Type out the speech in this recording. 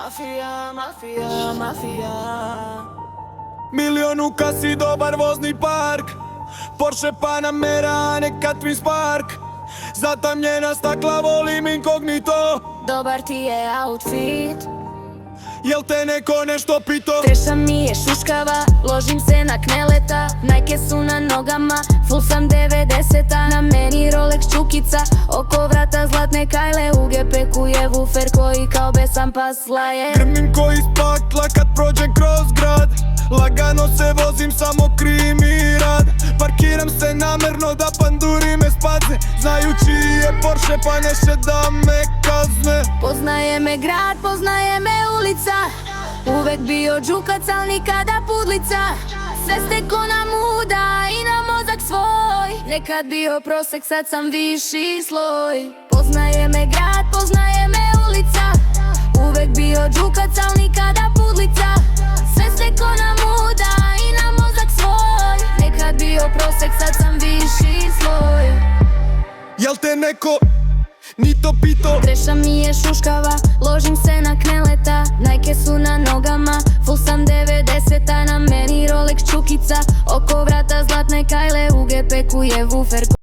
Mafija, mafija, mafija. Milion u kasi, dobar vozni park, Porsche Panamera, neka Twin Spark. Zatamnjena stakla, volim inkognito. Dobar ti je outfit. Jel te neko nešto pito? Treša mi je šuškava, ložim se na kneleta. Nike su na nogama, full sam 90-a. Na meni Rolex čukica, oko vrata zlatne kajle. U gepeku je woofer koji kao besan pas laje. Grmim ko iz pakla kad prođem kroz grad. Lagano se vozim, samo krimi rad. Parkiram se namerno da panduri me spazne, znajući je Porsche pa neće da me kazne. Poznaje me grad, poznaje me ulica. Uvek bio džukac, al nikada pudlica. Sve ste ko na muda i na mozak svoj. Nekad bio prosek, sad sam viši sloj. Poznaje me grad, poznaje me ulica. Uvek bio džukac, al nikada pudlica. Sve ste ko na muda i na mozak svoj. Nekad bio prosek, sad sam viši sloj. Jel te neko ni to pito? Treša mi je šuškava, ložim se na kneleta. Nike su na nogama, full sam 90-a. Na meni Rolex čukica, oko vrata zlatne kajle. U gepeku je woofer